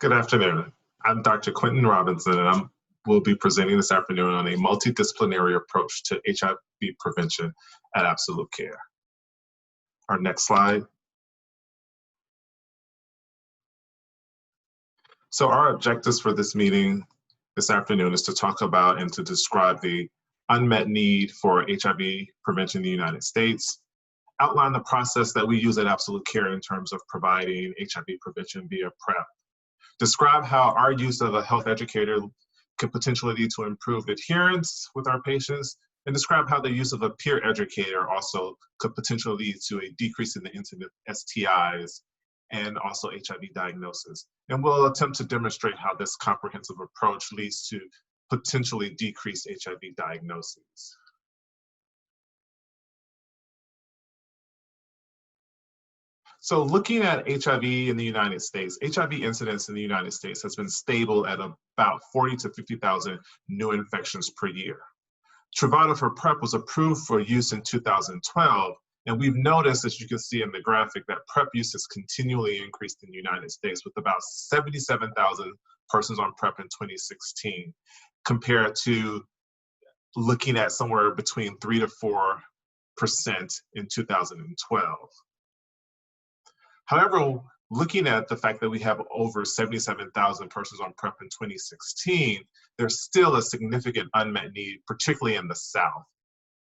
Good afternoon. I'm Dr. Quentin Robinson, and I will be presenting this afternoon on a multidisciplinary approach to HIV prevention at Absolute Care. Our next slide. So our objectives for this meeting this afternoon is to talk about and to describe the unmet need for HIV prevention in the United States, outline the process that we use at Absolute Care in terms of providing HIV prevention via PrEP, describe how our use of a health educator could potentially lead to improved adherence with our patients, and describe how the use of a peer educator also could potentially lead to a decrease in the incidence of STIs and also HIV diagnosis. And we'll attempt to demonstrate how this comprehensive approach leads to potentially decreased HIV diagnoses. So looking at HIV in the United States, HIV incidence in the United States has been stable at about 40 to 50,000 new infections per year. Truvada for PrEP was approved for use in 2012, and we've noticed, as you can see in the graphic, that PrEP use has continually increased in the United States, with about 77,000 persons on PrEP in 2016, compared to looking at somewhere between 3 to 4% in 2012. However, looking at the fact that we have over 77,000 persons on PrEP in 2016, there's still a significant unmet need, particularly in the South.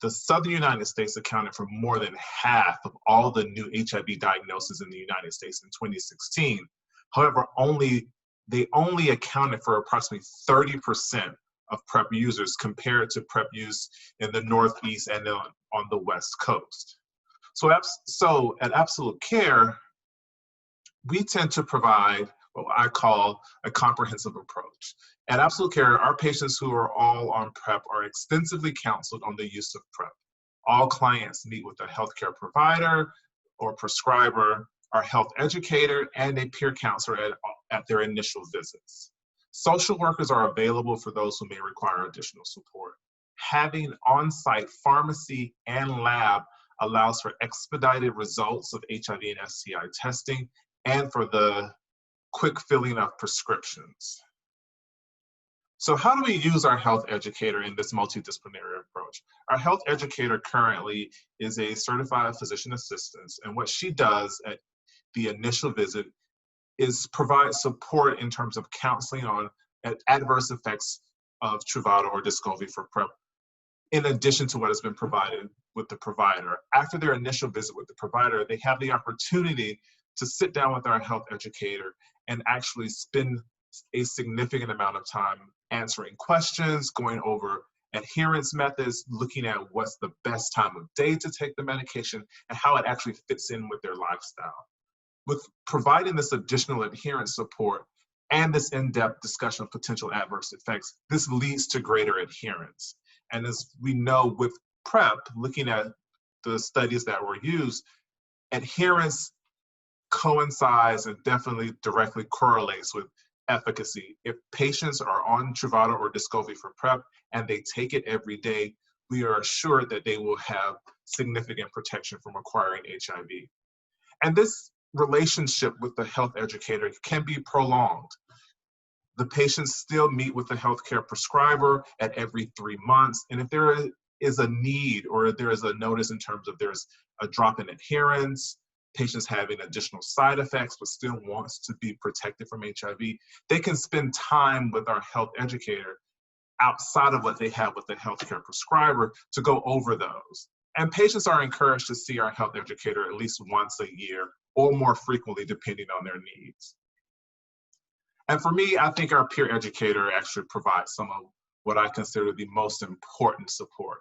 The Southern United States accounted for more than half of all the new HIV diagnoses in the United States in 2016. However, they only accounted for approximately 30% of PrEP users compared to PrEP use in the Northeast and on the West Coast. So at Absolute Care, we tend to provide what I call a comprehensive approach. At Absolute Care, our patients who are all on PrEP are extensively counseled on the use of PrEP. All clients meet with a healthcare provider or prescriber, our health educator, and a peer counselor at their initial visits. Social workers are available for those who may require additional support. Having on-site pharmacy and lab allows for expedited results of HIV and STI testing and for the quick filling of prescriptions. So how do we use our health educator in this multidisciplinary approach? Our health educator currently is a certified physician assistant, and what she does at the initial visit is provide support in terms of counseling on adverse effects of Truvada or Descovy for PrEP, in addition to what has been provided with the provider. After their initial visit with the provider, they have the opportunity to sit down with our health educator and actually spend a significant amount of time answering questions, going over adherence methods, looking at what's the best time of day to take the medication, and how it actually fits in with their lifestyle. With providing this additional adherence support and this in-depth discussion of potential adverse effects, this leads to greater adherence. And as we know with PrEP, looking at the studies that were used, adherence coincides and definitely directly correlates with efficacy. If patients are on Truvada or Descovy for PrEP and they take it every day, we are assured that they will have significant protection from acquiring HIV. And this relationship with the health educator can be prolonged. The patients still meet with the healthcare prescriber at every 3 months, and if there is a need or there is a notice in terms of there's a drop in adherence, patients having additional side effects but still wants to be protected from HIV, they can spend time with our health educator outside of what they have with the healthcare prescriber to go over those. And patients are encouraged to see our health educator at least once a year or more frequently depending on their needs. And for me, I think our peer educator actually provides some of what I consider the most important support.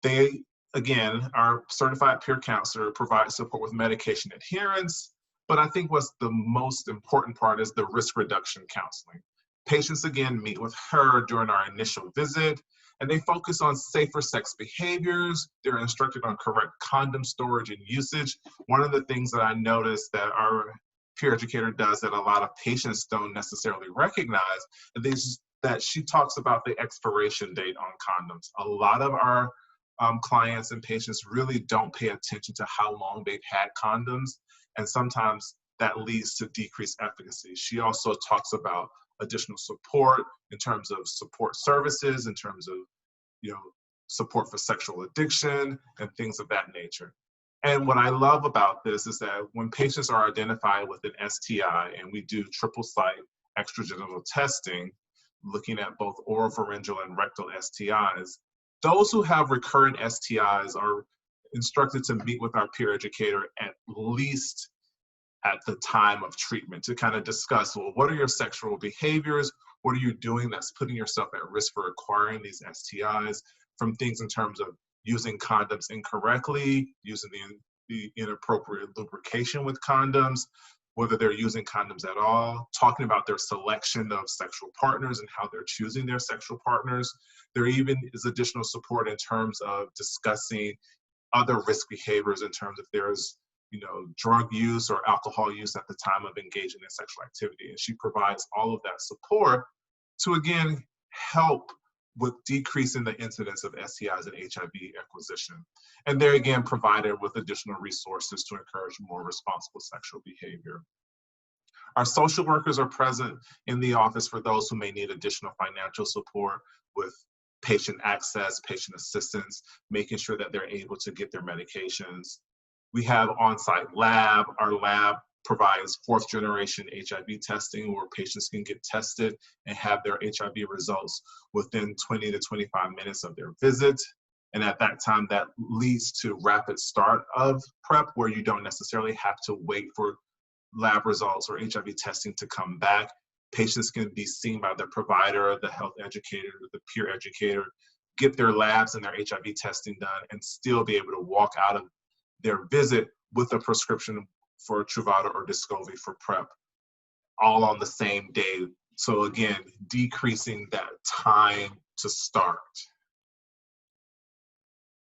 They, again, our certified peer counselor provides support with medication adherence, but I think what's the most important part is the risk reduction counseling. Patients, again, meet with her during our initial visit, and they focus on safer sex behaviors. They're instructed on correct condom storage and usage. One of the things that I noticed that our peer educator does that a lot of patients don't necessarily recognize is that she talks about the expiration date on condoms. A lot of our clients and patients really don't pay attention to how long they've had condoms, and sometimes that leads to decreased efficacy. She also talks about additional support in terms of support services, in terms of, support for sexual addiction and things of that nature. And what I love about this is that when patients are identified with an STI, and we do triple site extragenital testing, looking at both oropharyngeal and rectal STIs, those who have recurrent STIs are instructed to meet with our peer educator at least at the time of treatment to kind of discuss, well, what are your sexual behaviors? What are you doing that's putting yourself at risk for acquiring these STIs, from things in terms of using condoms incorrectly, using the inappropriate lubrication with condoms, whether they're using condoms at all, talking about their selection of sexual partners and how they're choosing their sexual partners. There even is additional support in terms of discussing other risk behaviors in terms of there's drug use or alcohol use at the time of engaging in sexual activity. And she provides all of that support to, again, help with decreasing the incidence of STIs and HIV acquisition. And they're, again, provided with additional resources to encourage more responsible sexual behavior. Our social workers are present in the office for those who may need additional financial support with patient access, patient assistance, making sure that they're able to get their medications. We have on-site lab. Our lab provides fourth generation HIV testing where patients can get tested and have their HIV results within 20 to 25 minutes of their visit. And at that time, that leads to rapid start of PrEP, where you don't necessarily have to wait for lab results or HIV testing to come back. Patients can be seen by the provider, the health educator, the peer educator, get their labs and their HIV testing done, and still be able to walk out of their visit with a prescription for Truvada or Descovy for PrEP, all on the same day. So again, decreasing that time to start.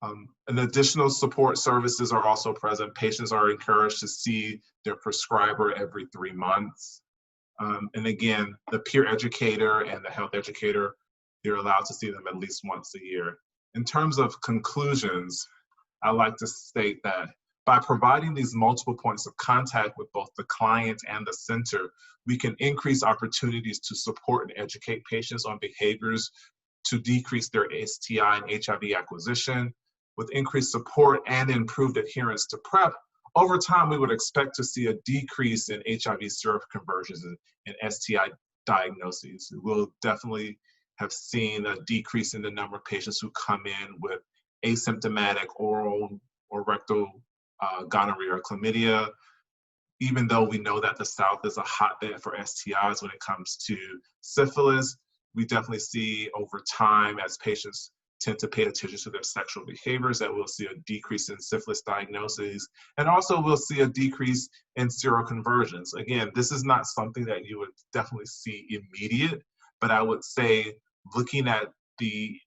And additional support services are also present. Patients are encouraged to see their prescriber every 3 months. And again, the peer educator and the health educator, they're allowed to see them at least once a year. In terms of conclusions, I like to state that by providing these multiple points of contact with both the client and the center, we can increase opportunities to support and educate patients on behaviors to decrease their STI and HIV acquisition. With increased support and improved adherence to PrEP, over time, we would expect to see a decrease in HIV seroconversions and STI diagnoses. We'll definitely have seen a decrease in the number of patients who come in with asymptomatic oral or rectal gonorrhea or chlamydia. Even though we know that the South is a hotbed for STIs when it comes to syphilis, we definitely see over time, as patients tend to pay attention to their sexual behaviors, that we'll see a decrease in syphilis diagnoses, and also we'll see a decrease in seroconversions. Again, this is not something that you would definitely see immediate, but I would say looking at the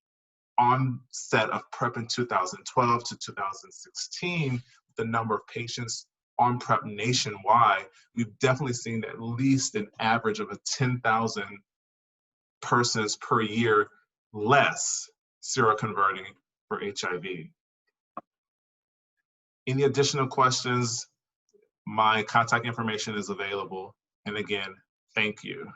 onset of PrEP in 2012 to 2016, the number of patients on PrEP nationwide, we've definitely seen at least an average of 10,000 persons per year less seroconverting for HIV. Any additional questions? My contact information is available. And again, thank you.